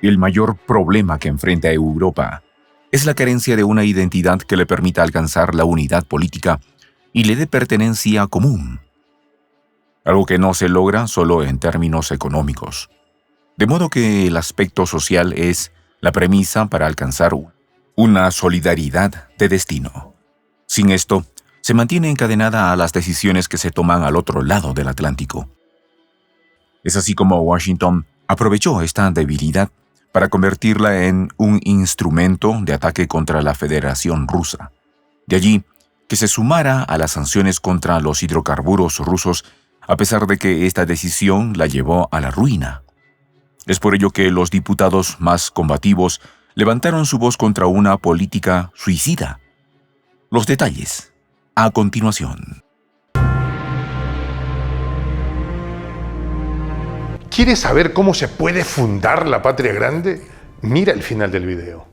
El mayor problema que enfrenta Europa es la carencia de una identidad que le permita alcanzar la unidad política y le dé pertenencia común, algo que no se logra solo en términos económicos. De modo que el aspecto social es la premisa para alcanzar una solidaridad de destino. Sin esto, se mantiene encadenada a las decisiones que se toman al otro lado del Atlántico. Es así como Washington aprovechó esta debilidad para convertirla en un instrumento de ataque contra la Federación Rusa. De allí que se sumara a las sanciones contra los hidrocarburos rusos, a pesar de que esta decisión la llevó a la ruina. Es por ello que los diputados más combativos levantaron su voz contra una política suicida. Los detalles, a continuación. ¿Quieres saber cómo se puede fundar la patria grande? Mira el final del video.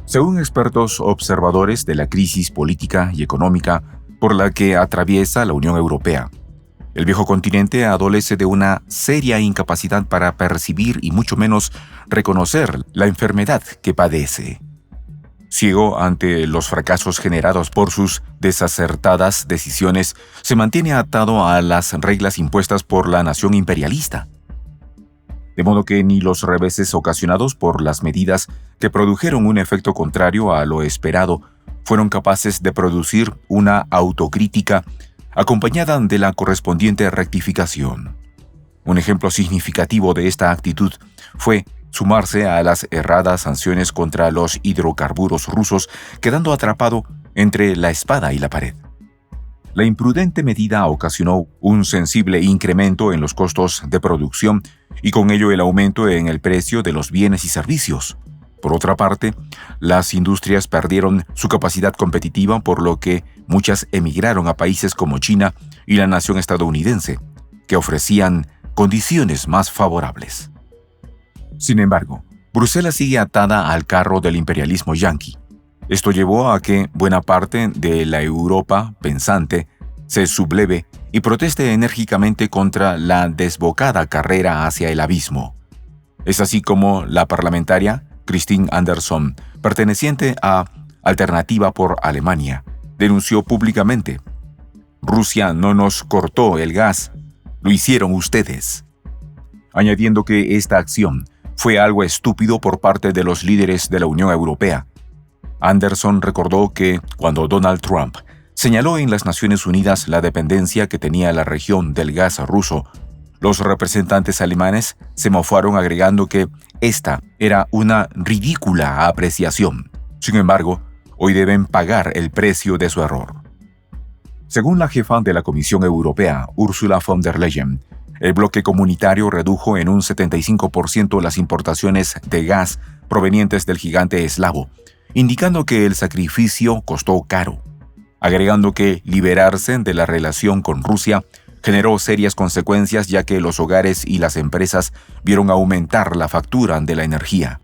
Según expertos observadores de la crisis política y económica por la que atraviesa la Unión Europea, el viejo continente adolece de una seria incapacidad para percibir y mucho menos reconocer la enfermedad que padece. Ciego ante los fracasos generados por sus desacertadas decisiones, se mantiene atado a las reglas impuestas por la nación imperialista. De modo que ni los reveses ocasionados por las medidas que produjeron un efecto contrario a lo esperado fueron capaces de producir una autocrítica acompañada de la correspondiente rectificación. Un ejemplo significativo de esta actitud fue sumarse a las erradas sanciones contra los hidrocarburos rusos, quedando atrapado entre la espada y la pared. La imprudente medida ocasionó un sensible incremento en los costos de producción y con ello el aumento en el precio de los bienes y servicios. Por otra parte, las industrias perdieron su capacidad competitiva, por lo que muchas emigraron a países como China y la nación estadounidense, que ofrecían condiciones más favorables. Sin embargo, Bruselas sigue atada al carro del imperialismo yanqui. Esto llevó a que buena parte de la Europa pensante se subleve y proteste enérgicamente contra la desbocada carrera hacia el abismo. Es así como la parlamentaria Christine Anderson, perteneciente a Alternativa por Alemania, denunció públicamente: «Rusia no nos cortó el gas, lo hicieron ustedes», añadiendo que esta acción fue algo estúpido por parte de los líderes de la Unión Europea. Anderson recordó que cuando Donald Trump señaló en las Naciones Unidas la dependencia que tenía la región del gas ruso, los representantes alemanes se mofaron agregando que esta era una ridícula apreciación. Sin embargo, hoy deben pagar el precio de su error. Según la jefa de la Comisión Europea, Ursula von der Leyen, el bloque comunitario redujo en un 75% las importaciones de gas provenientes del gigante eslavo, indicando que el sacrificio costó caro, agregando que liberarse de la relación con Rusia generó serias consecuencias, ya que los hogares y las empresas vieron aumentar la factura de la energía.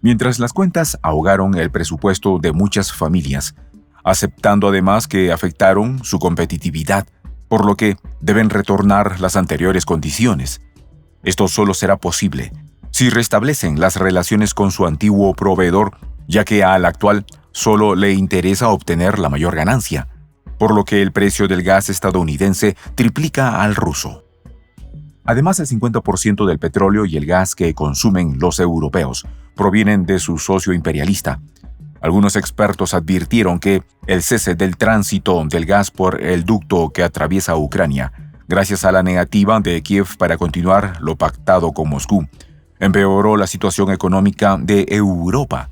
Mientras las cuentas ahogaron el presupuesto de muchas familias, aceptando además que afectaron su competitividad, por lo que deben retornar las anteriores condiciones. Esto solo será posible si restablecen las relaciones con su antiguo proveedor, ya que al actual solo le interesa obtener la mayor ganancia, por lo que el precio del gas estadounidense triplica al ruso. Además, el 50% del petróleo y el gas que consumen los europeos provienen de su socio imperialista. Algunos expertos advirtieron que el cese del tránsito del gas por el ducto que atraviesa Ucrania, gracias a la negativa de Kiev para continuar lo pactado con Moscú, empeoró la situación económica de Europa.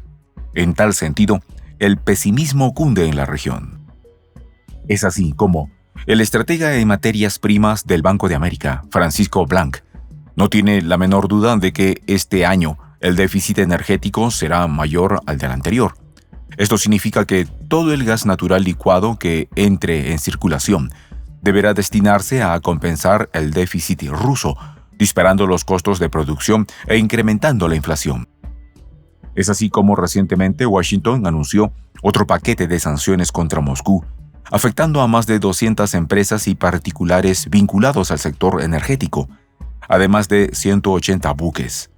En tal sentido, el pesimismo cunde en la región. Es así como el estratega en materias primas del Banco de América, Francisco Blanc, no tiene la menor duda de que este año el déficit energético será mayor al del anterior. Esto significa que todo el gas natural licuado que entre en circulación deberá destinarse a compensar el déficit ruso, disparando los costos de producción e incrementando la inflación. Es así como recientemente Washington anunció otro paquete de sanciones contra Moscú, afectando a más de 200 empresas y particulares vinculados al sector energético, además de 180 buques.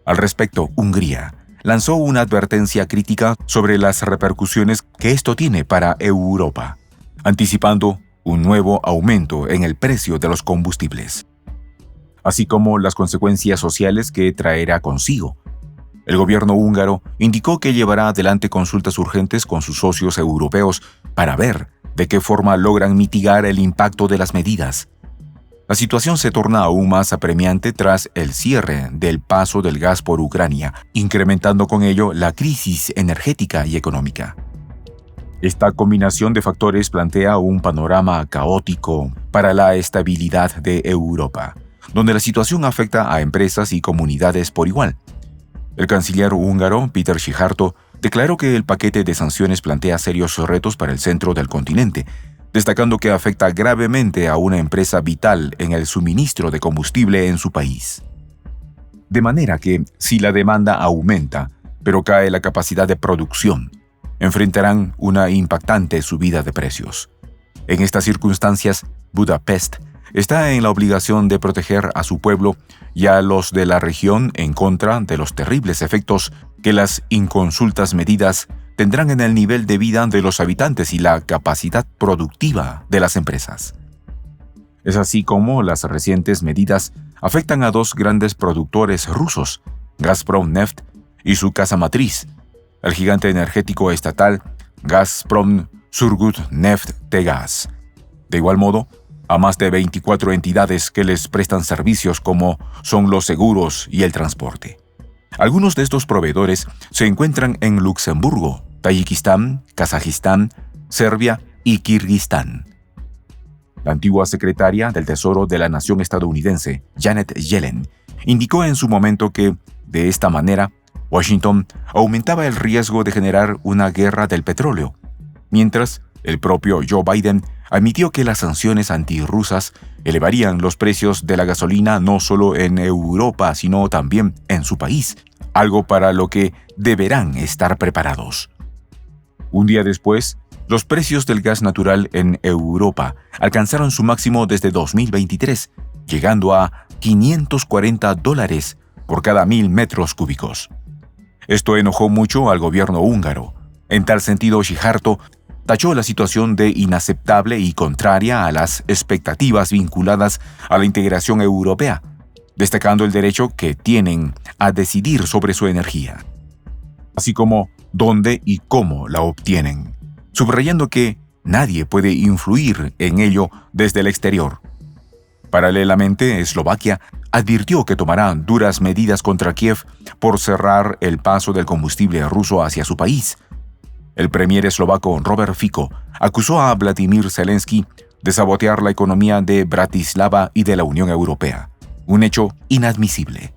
Al respecto, Hungría lanzó una advertencia crítica sobre las repercusiones que esto tiene para Europa, anticipando un nuevo aumento en el precio de los combustibles, así como las consecuencias sociales que traerá consigo. El gobierno húngaro indicó que llevará adelante consultas urgentes con sus socios europeos para ver de qué forma logran mitigar el impacto de las medidas. La situación se torna aún más apremiante tras el cierre del paso del gas por Ucrania, incrementando con ello la crisis energética y económica. Esta combinación de factores plantea un panorama caótico para la estabilidad de Europa, donde la situación afecta a empresas y comunidades por igual. El canciller húngaro, Péter Szijjártó, declaró que el paquete de sanciones plantea serios retos para el centro del continente, destacando que afecta gravemente a una empresa vital en el suministro de combustible en su país. De manera que, si la demanda aumenta, pero cae la capacidad de producción, enfrentarán una impactante subida de precios. En estas circunstancias, Budapest está en la obligación de proteger a su pueblo y a los de la región en contra de los terribles efectos que las inconsultas medidas tendrán en el nivel de vida de los habitantes y la capacidad productiva de las empresas. Es así como las recientes medidas afectan a dos grandes productores rusos, Gazprom Neft y su casa matriz, el gigante energético estatal Gazprom Surgutneftgaz. De igual modo, a más de 24 entidades que les prestan servicios como son los seguros y el transporte. Algunos de estos proveedores se encuentran en Luxemburgo, Tayikistán, Kazajistán, Serbia y Kirguistán. La antigua secretaria del Tesoro de la nación estadounidense, Janet Yellen, indicó en su momento que, de esta manera, Washington aumentaba el riesgo de generar una guerra del petróleo, mientras el propio Joe Biden admitió que las sanciones antirrusas elevarían los precios de la gasolina no solo en Europa, sino también en su país, algo para lo que deberán estar preparados. Un día después, los precios del gas natural en Europa alcanzaron su máximo desde 2023, llegando a $540 por cada 1.000 metros cúbicos. Esto enojó mucho al gobierno húngaro. En tal sentido, Szijjártó tachó la situación de inaceptable y contraria a las expectativas vinculadas a la integración europea, destacando el derecho que tienen a decidir sobre su energía, así como dónde y cómo la obtienen, subrayando que nadie puede influir en ello desde el exterior. Paralelamente, Eslovaquia advirtió que tomará duras medidas contra Kiev por cerrar el paso del combustible ruso hacia su país. El premier eslovaco Robert Fico acusó a Vladimír Zelensky de sabotear la economía de Bratislava y de la Unión Europea, un hecho inadmisible.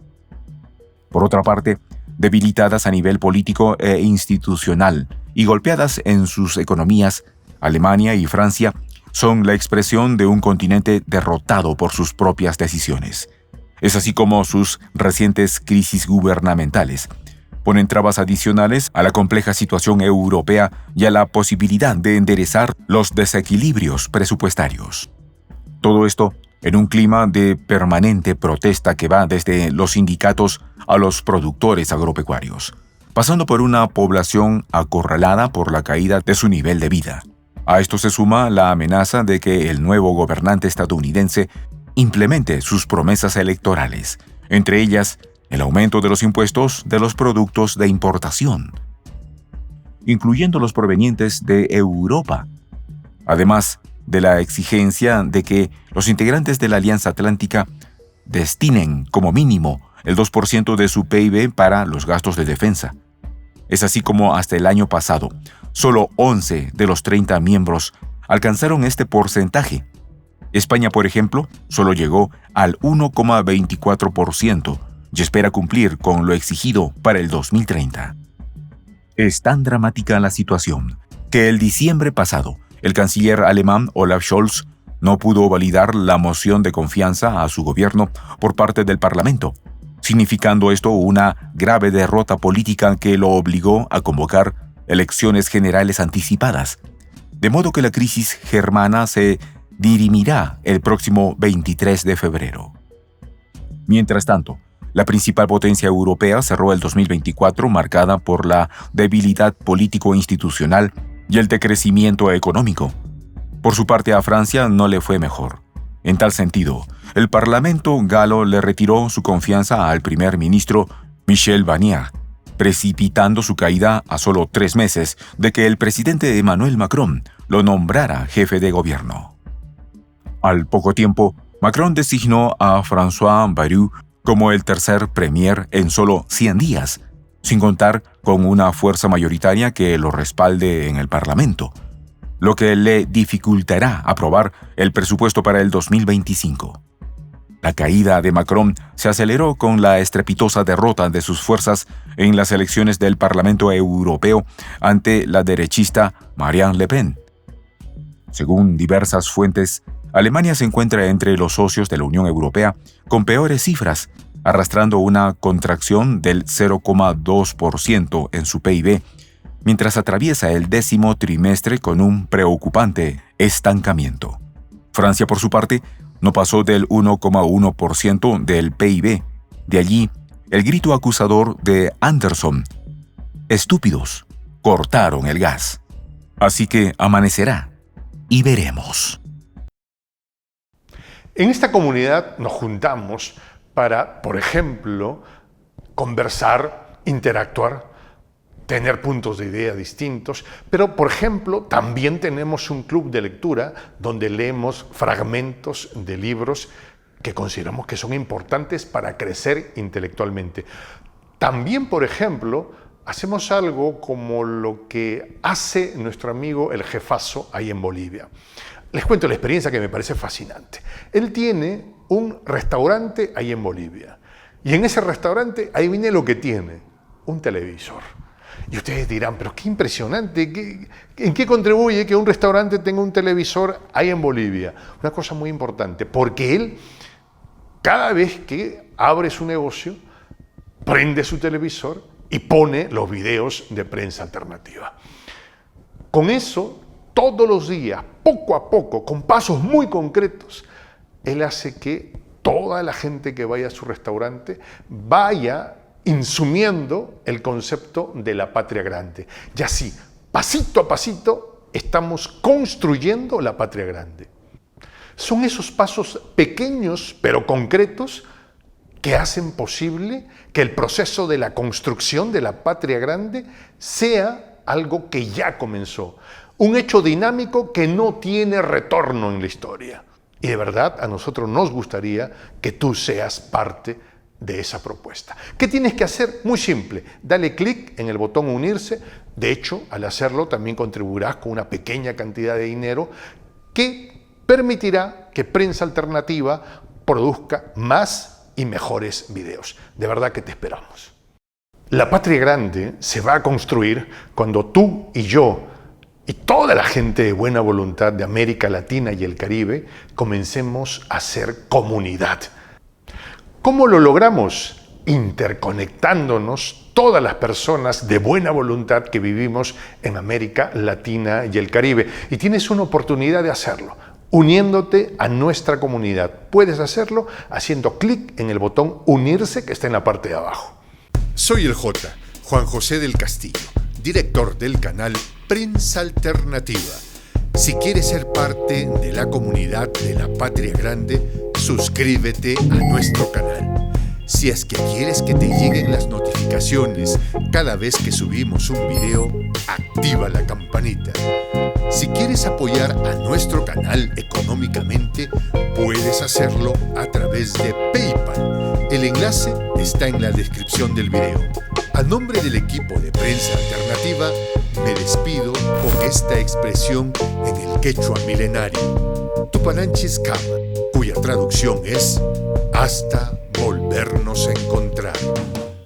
Por otra parte, debilitadas a nivel político e institucional y golpeadas en sus economías, Alemania y Francia son la expresión de un continente derrotado por sus propias decisiones. Es así como sus recientes crisis gubernamentales ponen trabas adicionales a la compleja situación europea y a la posibilidad de enderezar los desequilibrios presupuestarios. Todo esto en un clima de permanente protesta que va desde los sindicatos a los productores agropecuarios, pasando por una población acorralada por la caída de su nivel de vida. A esto se suma la amenaza de que el nuevo gobernante estadounidense implemente sus promesas electorales, entre ellas el aumento de los impuestos de los productos de importación, incluyendo los provenientes de Europa, además de la exigencia de que los integrantes de la Alianza Atlántica destinen como mínimo el 2% de su PIB para los gastos de defensa. Es así como hasta el año pasado, solo 11 de los 30 miembros alcanzaron este porcentaje. España, por ejemplo, solo llegó al 1,24% y espera cumplir con lo exigido para el 2030. Es tan dramática la situación que el diciembre pasado, el canciller alemán Olaf Scholz no pudo validar la moción de confianza a su gobierno por parte del Parlamento, significando esto una grave derrota política que lo obligó a convocar elecciones generales anticipadas, de modo que la crisis germana se dirimirá el próximo 23 de febrero. Mientras tanto, La principal potencia europea cerró el 2024 marcada por la debilidad político-institucional y el decrecimiento económico. Por su parte, a Francia no le fue mejor. En tal sentido, el Parlamento galo le retiró su confianza al primer ministro Michel Barnier, precipitando su caída a solo 3 meses de que el presidente Emmanuel Macron lo nombrara jefe de gobierno. Al poco tiempo, Macron designó a François Bayrou como el tercer premier en solo 100 días, sin contar con una fuerza mayoritaria que lo respalde en el Parlamento, lo que le dificultará aprobar el presupuesto para el 2025. La caída de Macron se aceleró con la estrepitosa derrota de sus fuerzas en las elecciones del Parlamento Europeo ante la derechista Marine Le Pen. Según diversas fuentes, Alemania se encuentra entre los socios de la Unión Europea con peores cifras, arrastrando una contracción del 0,2% en su PIB, mientras atraviesa el 10º trimestre con un preocupante estancamiento. Francia, por su parte, no pasó del 1,1% del PIB. De allí, el grito acusador de Anderson: «Estúpidos, cortaron el gas». Así que amanecerá y veremos. En esta comunidad nos juntamos para, por ejemplo, conversar, interactuar, tener puntos de idea distintos, pero, por ejemplo, también tenemos un club de lectura donde leemos fragmentos de libros que consideramos que son importantes para crecer intelectualmente. También, por ejemplo, hacemos algo como lo que hace nuestro amigo el jefazo ahí en Bolivia. Les cuento la experiencia que me parece fascinante. Él tiene un restaurante ahí en Bolivia. Y en ese restaurante, ahí viene lo que tiene: un televisor. Y ustedes dirán, pero qué impresionante, ¿en qué contribuye que un restaurante tenga un televisor ahí en Bolivia? Una cosa muy importante, porque él, cada vez que abre su negocio, prende su televisor y pone los videos de prensa alternativa. Con eso, todos los días, poco a poco, con pasos muy concretos, él hace que toda la gente que vaya a su restaurante vaya insumiendo el concepto de la patria grande. Y así, pasito a pasito, estamos construyendo la patria grande. Son esos pasos pequeños pero concretos que hacen posible que el proceso de la construcción de la patria grande sea algo que ya comenzó. Un hecho dinámico que no tiene retorno en la historia. Y de verdad, a nosotros nos gustaría que tú seas parte de esa propuesta. ¿Qué tienes que hacer? Muy simple. Dale clic en el botón unirse. De hecho, al hacerlo también contribuirás con una pequeña cantidad de dinero que permitirá que Prensa Alternativa produzca más y mejores videos. De verdad que te esperamos. La patria grande se va a construir cuando tú y yo y toda la gente de buena voluntad de América Latina y el Caribe comencemos a ser comunidad. ¿Cómo lo logramos? Interconectándonos todas las personas de buena voluntad que vivimos en América Latina y el Caribe. Y tienes una oportunidad de hacerlo, uniéndote a nuestra comunidad. Puedes hacerlo haciendo clic en el botón unirse que está en la parte de abajo. Soy el J, Juan José del Castillo, director del canal Prensa Alternativa. Si quieres ser parte de la comunidad de la Patria Grande, suscríbete a nuestro canal. Si es que quieres que te lleguen las notificaciones cada vez que subimos un video, activa la campanita. Si quieres apoyar a nuestro canal económicamente, puedes hacerlo a través de PayPal. El enlace está en la descripción del video. A nombre del equipo de Prensa Alternativa, me despido con esta expresión en el quechua milenario, Tupananchis Kama, cuya traducción es hasta volvernos a encontrar.